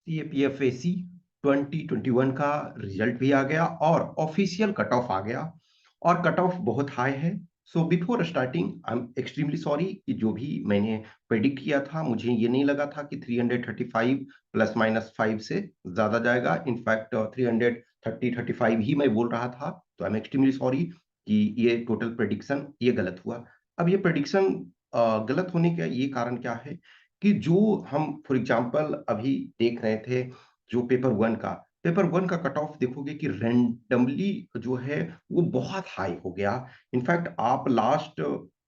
सीएपीएफएसी 2021 का रिजल्ट भी आ गया और ऑफिशियल कट ऑफ आ गया और कट ऑफ बहुत हाई है। So before starting I am extremely sorry कि जो भी मैंने प्रेडिक्ट किया था मुझे ये नहीं लगा था कि 335 प्लस माइनस 5 से ज्यादा जाएगा। इनफैक्ट 335 ही मैं बोल रहा था। तो आई एम एक्सट्रीमली सॉरी कि ये टोटल प्रेडिक्शन ये गलत हुआ। अब ये प्रेडिक्शन गलत होने का ये कारण क्या है कि जो हम फॉर एग्जांपल अभी देख रहे थे, जो पेपर वन का कट ऑफ देखोगे कि रैंडमली जो है वो बहुत हाई हो गया। इनफैक्ट आप लास्ट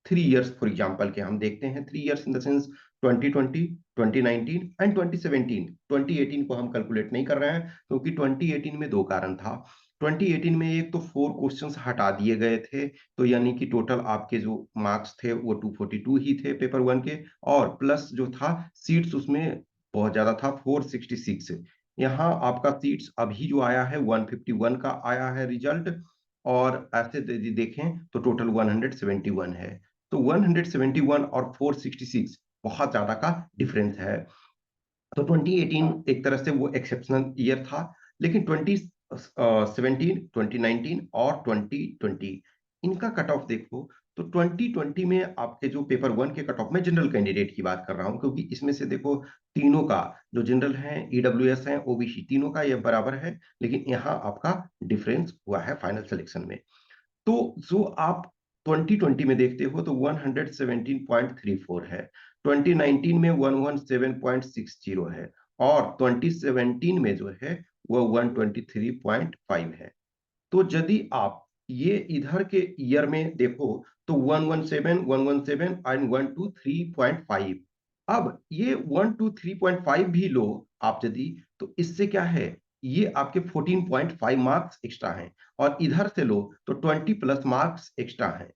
3 इयर्स फॉर एग्जांपल के हम देखते हैं, 3 years in the sense 2020, 2019 and 2017। 2018 को हम कैलकुलेट नहीं कर रहे हैं क्योंकि 2018 में दो कारण था। 2018 में एक तो 4 क्वेश्चंस हटा दिए गए थे, तो यानी कि टोटल आपके जो मार्क्स थे वो 242 ही थे पेपर वन के, और प्लस जो था सीट्स उसमें बहुत ज्यादा था, 466। यहाँ आपका सीट्स अभी जो आया है 151 का आया है रिजल्ट, और ऐसे यदि देखें तो टोटल 171 है। तो 171 और 466 बहुत ज्यादा का डिफरेंस है। तो 2018 एक तरह से वो एक्सेप्शनल ईयर था, लेकिन 2017, 2019 और 2020 इनका कट ऑफ देखो तो 2020 में आपके जो पेपर वन के कट ऑफ, में जनरल कैंडिडेट की बात कर रहा हूं क्योंकि इसमें से देखो तीनों का, जो जनरल है, ईडब्ल्यूएस है, ओबीसी, तीनों का ये बराबर है, लेकिन यहाँ आपका डिफरेंस हुआ है फाइनल सिलेक्शन में। तो जो आप 2020 में देखते हो तो 117.34 है, 2019 में 117.60 है, और 2017 में जो है वो 123.5 है। तो यदि आप ये इधर के ईयर में देखो तो 117, 117 एंड 123.5। अब ये 123.5 भी लो आप यदि, तो इससे क्या है, ये आपके 14.5 मार्क्स एक्स्ट्रा हैं, और इधर से लो तो 20 प्लस मार्क्स एक्स्ट्रा हैं।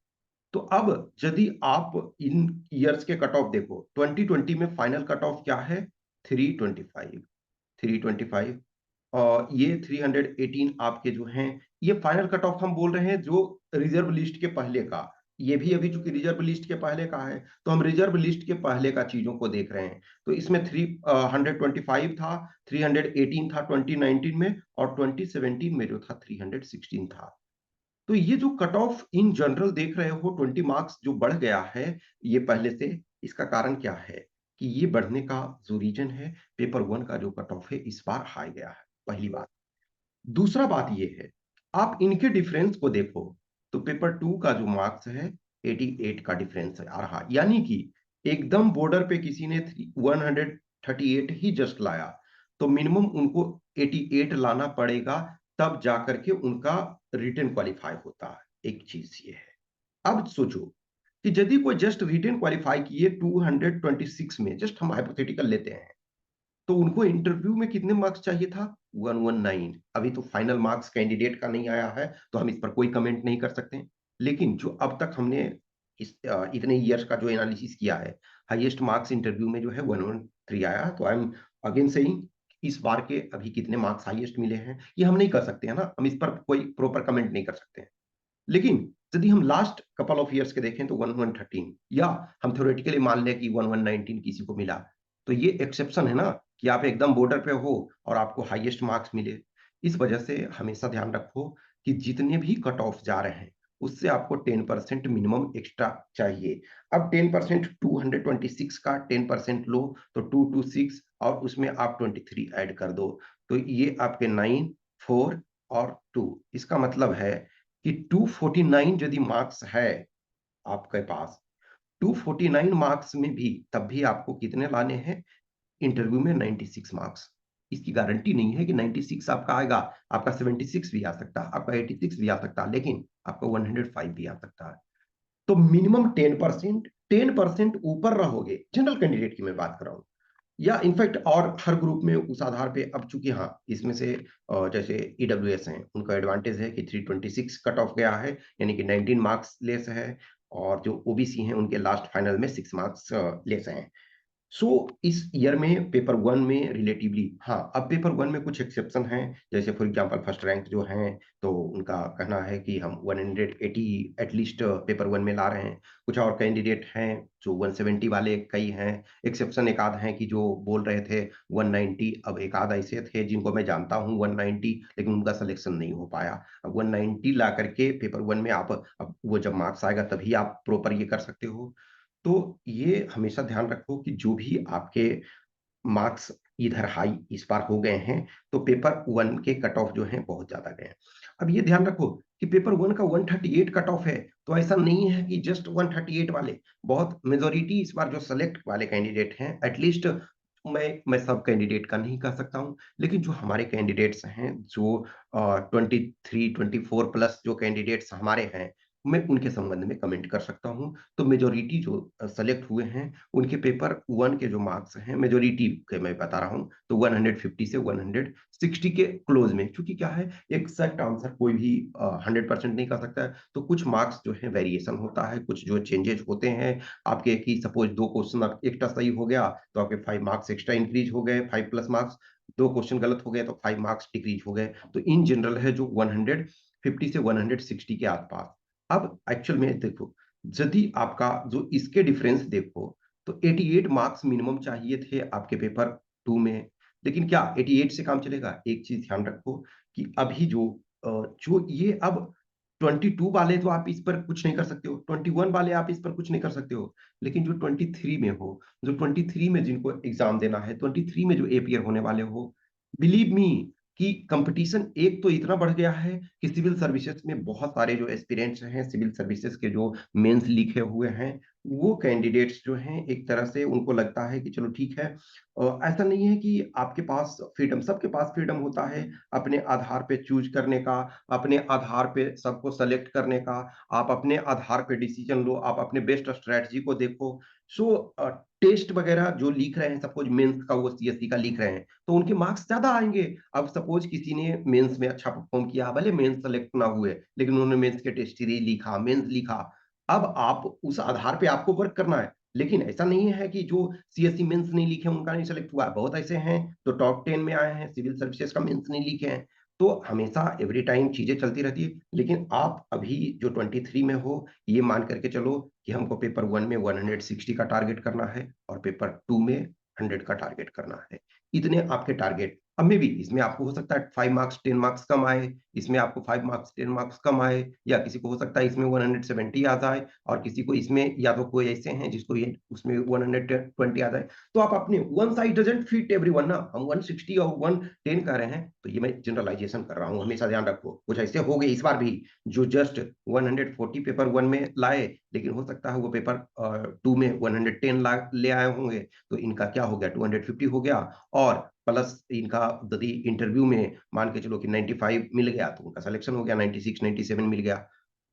तो अब यदि आप इन ईयर्स के कट ऑफ देखो, 2020 में फाइनल कट ऑफ क्या है, 325, 325, और ये 318 आपके जो हैं, ये फाइनल कट ऑफ हम बोल रहे हैं जो रिजर्व लिस्ट के पहले का। ये भी अभी चूंकि रिजर्व लिस्ट के पहले का है तो हम रिजर्व लिस्ट के पहले का चीजों को देख रहे हैं। तो इसमें 325 था, 318 था 2019 में, और 2017 में जो था 316 था। तो ये जो कट ऑफ इन जनरल देख रहे हो, 20 मार्क्स जो बढ़ गया है ये पहले से, इसका कारण क्या है कि ये बढ़ने का जो रीजन है, पेपर वन का जो कट ऑफ है इस बार हाई गया है, पहली बात। दूसरा बात ये है, आप इनके डिफरेंस को देखो तो पेपर टू का जो मार्क्स है 88 का डिफरेंस आ रहा, यानी कि एकदम बॉर्डर पे किसी ने 138 ही जस्ट लाया, तो मिनिमम उनको 88 लाना पड़ेगा, तब जाकर के उनका रिटन क्वालिफाई होता है। एक चीज ये है। अब सोचो कि यदि कोई जस्ट रिटन क्वालिफाई किए 226 में, जस्ट हम हाइपोथेटिकल लेते हैं, तो उनको इंटरव्यू में कितने मार्क्स चाहिए था, 119। अभी तो फाइनल मार्क्स कैंडिडेट का नहीं आया है तो हम इस पर कोई कमेंट नहीं कर सकते, लेकिन जो अब तक हमने इतने ईयर्स का जो एनालिसिस किया है, हाईएस्ट मार्क्स इंटरव्यू में जो है 113 आया। तो आई एम अगेन सेइंग, इस बार के अभी कितने मार्क्स हाईएस्ट मिले हैं ये हम नहीं कर सकते हैं ना, हम इस पर कोई प्रॉपर कमेंट नहीं कर सकते हैं। लेकिन यदि हम लास्ट कपल ऑफ ईयर्स के देखें तो 1113, या हम थ्योरेटिकली मान लें कि 1119 किसी को मिला, तो ये एक्सेप्शन है ना कि आप एकदम बॉर्डर पे हो और आपको हाईएस्ट मार्क्स मिले। इस वजह से हमेशा ध्यान रखो कि जितने भी कट ऑफ जा रहे हैं उससे आपको 10% मिनिमम एक्स्ट्रा चाहिए। अब 10%, 226 का 10% लो तो 226, और उसमें आप 23 ऐड कर दो, तो ये आपके 9, 4 और 2, इसका मतलब है कि 249 यदि मार्क्स है आपके पास, 249 मार्क्स में भी तब भी आपको कितने लाने हैं, इंटरव्यू में 96 मार्क्स। इसकी गारंटी नहीं है कि 96 आपका आएगा, आपका 76 भी आ सकता है, आपका 86 भी आ सकता है, लेकिन आपका 105 भी आ सकता है। तो मिनिमम 10%, 10% ऊपर रहोगे, जनरल कैंडिडेट की मैं बात कर रहा हूँ, या इनफैक्ट और हर ग्रुप में उस आधार पे। अब चूंकि हाँ इसमें से जैसे ईडब्ल्यूएस हैं, उनका एडवांटेज है कि 326 कट ऑफ गया है, यानी कि 19 मार्क्स लेस है, और जो ओबीसी हैं उनके लास्ट फाइनल में 6 मार्क्स लेस हैं। सो इस ईयर में पेपर वन में रिलेटिवली, हाँ, अब पेपर वन में कुछ एक्सेप्शन हैं। जैसे फॉर एग्जांपल फर्स्ट रैंक जो हैं, तो उनका कहना है कि हम 180 एटलीस्ट पेपर वन में ला रहे हैं। कुछ और कैंडिडेट हैं जो 170 वाले कई हैं। एक्सेप्शन एक आध हैं कि जो बोल रहे थे 190। अब एक आध ऐसे थे जिनको मैं जानता हूँ 190, लेकिन उनका सिलेक्शन नहीं हो पाया। अब 190 ला करके पेपर वन में आप, अब वो जब मार्क्स आएगा तभी आप प्रॉपर ये कर सकते हो। तो ये हमेशा ध्यान रखो कि जो भी आपके मार्क्स इधर हाई इस बार हो गए हैं, तो पेपर वन के कट ऑफ जो हैं बहुत ज्यादा गए हैं। अब ये ध्यान रखो कि पेपर वन का 138 कट ऑफ है, तो ऐसा नहीं है कि जस्ट 138 वाले, बहुत मेजोरिटी इस बार जो सेलेक्ट वाले कैंडिडेट हैं, एटलीस्ट मैं सब कैंडिडेट का नहीं कह सकता हूं, लेकिन जो हमारे कैंडिडेट्स हैं, जो 23 24 प्लस जो कैंडिडेट्स हमारे हैं, मैं उनके संबंध में कमेंट कर सकता हूं। तो मेजोरिटी जो सेलेक्ट हुए हैं, उनके पेपर वन के जो मार्क्स हैं, मेजोरिटी के मैं बता रहा हूं, तो 150 से 160 के क्लोज में। क्योंकि क्या है, एग्जैक्ट आंसर कोई भी 100% नहीं कर सकता है, तो कुछ मार्क्स जो है वेरिएशन होता है, कुछ जो चेंजेस होते हैं आपके, कि सपोज दो क्वेश्चन एक सही हो गया तो आपके 5 मार्क्स एक्स्ट्रा इंक्रीज हो गए, 5+ मार्क्स। दो क्वेश्चन गलत हो गए तो 5 मार्क्स डिक्रीज हो गए। तो इन जनरल है जो 150 से 160 के आसपास। अब एक्चुअल में देखो, यदि आपका जो इसके डिफरेंस देखो, तो 88 मार्क्स मिनिमम चाहिए थे आपके पेपर टू में। लेकिन क्या 88 से काम चलेगा? एक चीज ध्यान रखो कि अभी जो ये अब 22 वाले तो आप इस पर कुछ नहीं कर सकते हो, 21 वाले आप इस पर कुछ नहीं कर सकते हो, लेकिन जो 23 में हो, जो 23 में जिनको एग्जाम देना है, 23 में जो एपियर होने वाले हो, बिलीव मी कि कंपटीशन एक तो इतना बढ़ गया है कि सिविल सर्विसेज में बहुत सारे जो एस्पिरेंट्स हैं, सिविल सर्विसेज के जो मेंस लिखे हुए हैं, वो कैंडिडेट्स जो हैं, एक तरह से उनको लगता है कि चलो ठीक है। ऐसा नहीं है कि आपके पास फ्रीडम, सबके पास फ्रीडम होता है अपने आधार पे चूज करने का, अपने आधार पे सबको सेलेक्ट करने का। आप अपने आधार पे डिसीजन लो, आप अपने बेस्ट स्ट्रेटजी को देखो। सो टेस्ट वगैरह जो लिख रहे हैं, सपोज मेंस का वो सीएससी का लिख रहे हैं, तो उनके मार्क्स ज्यादा आएंगे। अब सपोज किसी ने मेंस में अच्छा परफॉर्म किया, भले मेंस सेलेक्ट ना हुए, लेकिन उन्होंने मेंस के टेस्ट सीरीज लिखा, मेंस लिखा। अब आप उस आधार पे आपको वर्क करना है। लेकिन ऐसा नहीं है कि जो सीएससी मेंस नहीं लिखे उनका नहीं सेलेक्ट हुआ है। बहुत ऐसे हैं जो टॉप 10 में आए हैं, सिविल सर्विसेज का मेंस नहीं लिखे हैं। तो हमेशा एवरी टाइम चीजें चलती रहती है। लेकिन आप अभी जो 23 में हो, ये मान करके चलो कि हमको पेपर वन में 160 का टारगेट करना है और पेपर टू में 100 का टारगेट करना है। इतने आपके टारगेट। अब में भी इसमें आपको हो सकता है 5 मार्क्स 10 मार्क्स कम आए, इसमें आपको 5 मार्क्स 10 मार्क्स कम आए, या किसी को हो सकता है इसमें 170 आ जाए, और किसी को इसमें, या तो कोई ऐसे हैं जिसको ये उसमें 120 आ जाए। तो आप अपने, one size doesn't fit everyone ना, हम 160 और 110 कह रहे हैं, तो ये मैं जनरलाइजेशन कर रहा हूँ, हमेशा ध्यान रखो। कुछ ऐसे हो गए इस बार भी जो जस्ट 140 पेपर वन में लाए, लेकिन हो सकता है वो पेपर टू में 110 ले आए होंगे, तो इनका क्या हो गया, 250 हो गया। और प्लस इनका यदि इंटरव्यू में मान के चलो कि 95 मिल गया, तो उनका सिलेक्शन हो गया, 96 97 मिल गया।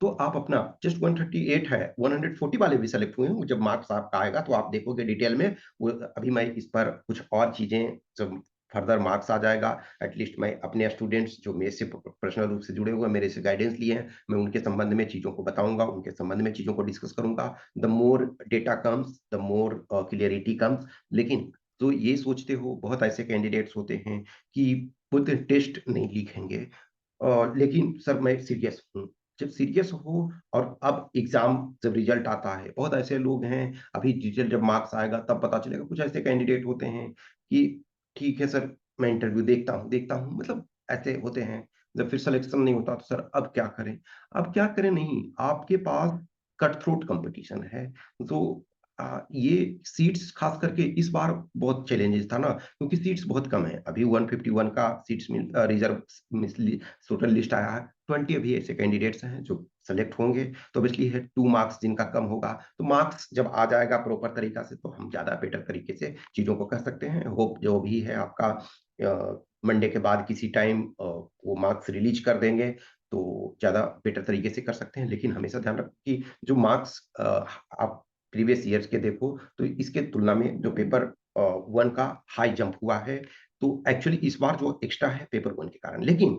तो आप अपना जस्ट 138 है, 140 वाले भी सेलेक्ट हुए हैं। जब मार्क्स आपका आएगा तो आप देखोगे डिटेल में। वो अभी मैं इस पर कुछ और चीजें, जब फर्दर मार्क्स आ जाएगा, एटलीस्ट मैं अपने स्टूडेंट्स जो मेरे से पर्सनल रूप से जुड़े हुए हैं, मेरे से गाइडेंस लिए हैं, मैं उनके संबंध में चीजों को बताऊंगा, उनके संबंध में चीजों को डिस्कस करूंगा। The more data comes, the more clarity comes. लेकिन तो ये सोचते हो, बहुत ऐसे कैंडिडेट्स होते हैं कि खुद टेस्ट नहीं लिखेंगे, लेकिन सर मैं सीरियस हूँ। जब सीरियस हो और अब एग्जाम जब रिजल्ट आता है, बहुत ऐसे लोग हैं, अभी रिजल्ट जब मार्क्स आएगा तब पता चलेगा। कुछ ऐसे कैंडिडेट होते हैं कि ठीक है सर, मैं इंटरव्यू देखता हूँ, मतलब ऐसे होते हैं। जब फिर सिलेक्शन नहीं होता तो सर अब क्या करें? अब क्या करें नहीं, आपके पास कट थ्रोट कंपटीशन है। तो ये सीट्स खास करके इस बार बहुत चैलेंजेस था ना, क्योंकि सीट्स बहुत कम है। अभी 151 का सीट्स रिजर्व टोटल लिस्ट आया है, 20 अभी ऐसे कैंडिडेट्स हैं जो सेलेक्ट होंगे। तो ऑब्वियसली है 2 मार्क्स जिनका कम होगा, तो मार्क्स जब आ जाएगा प्रॉपर तरीका से, तो हम ज्यादा बेटर तरीके से चीजों को कर सकते हैं। होप जो भी है आपका मंडे के बाद किसी टाइम वो मार्क्स रिलीज कर देंगे, तो ज्यादा बेटर तरीके से कर सकते हैं। लेकिन हमेशा ध्यान रखें कि जो मार्क्स आप प्रीवियस ईयर्स के देखो, तो इसके तुलना में जो पेपर वन का हाई जंप हुआ है, तो एक्चुअली इस बार जो एक्स्ट्रा है पेपर वन के कारण। लेकिन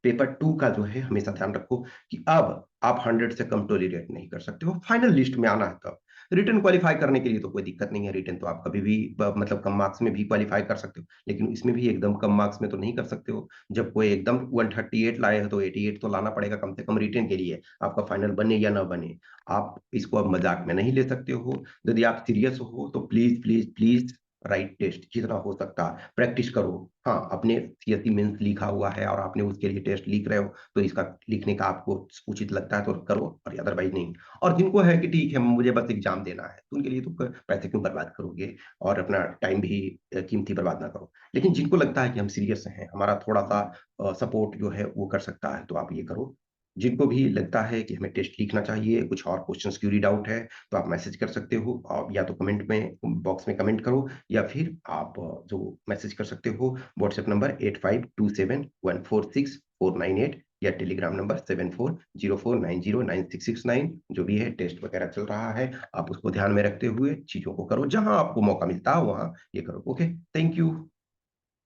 पेपर टू का जो है, हमेशा ध्यान रखो कि अब आप 100 से कम टॉलरेट नहीं कर सकते हो, फाइनल लिस्ट में आना है तब। रिटन क्वालिफाई करने के लिए तो कोई दिक्कत नहीं है, रिटन तो आप कभी भी मतलब कम मार्क्स में भी क्वालिफाई कर सकते हो, लेकिन इसमें भी एकदम कम मार्क्स में तो नहीं कर सकते हो। जब कोई एकदम 138 लाए हो तो 88 तो लाना पड़ेगा कम से कम रिटन के लिए, आपका फाइनल बने या ना बने। आप इसको अब मजाक में नहीं ले सकते हो। यदि आप सीरियस हो तो please please please write test, जितना हो सकता है प्रैक्टिस करो। हाँ, अपने सीएससी मेंस लिखा हुआ है और आपने उसके लिए टेस्ट लिख रहे हो, तो इसका लिखने का आपको उचित लगता है तो करो, और अदरवाइज नहीं। और जिनको है कि ठीक है मुझे बस एग्जाम देना है, तो उनके लिए तो पैसे क्यों बर्बाद करोगे, और अपना टाइम भी कीमती बर्बाद ना करो। लेकिन जिनको लगता है कि हम सीरियस हैं, हमारा थोड़ा सा सपोर्ट जो है वो कर सकता है, तो आप ये करो। जिनको भी लगता है कि हमें टेस्ट लिखना चाहिए, कुछ और क्वेश्चंस क्यूरी डाउट है, तो आप मैसेज कर सकते हो, और या तो कमेंट में बॉक्स में कमेंट करो, या फिर आप जो मैसेज कर सकते हो व्हाट्सएप नंबर 8527146498, या टेलीग्राम नंबर 7404909669। जो भी है टेस्ट वगैरह चल रहा है, आप उसको ध्यान में रखते हुए चीजों को करो, जहां आपको मौका मिलता है वहां ये करो। Okay, thank you.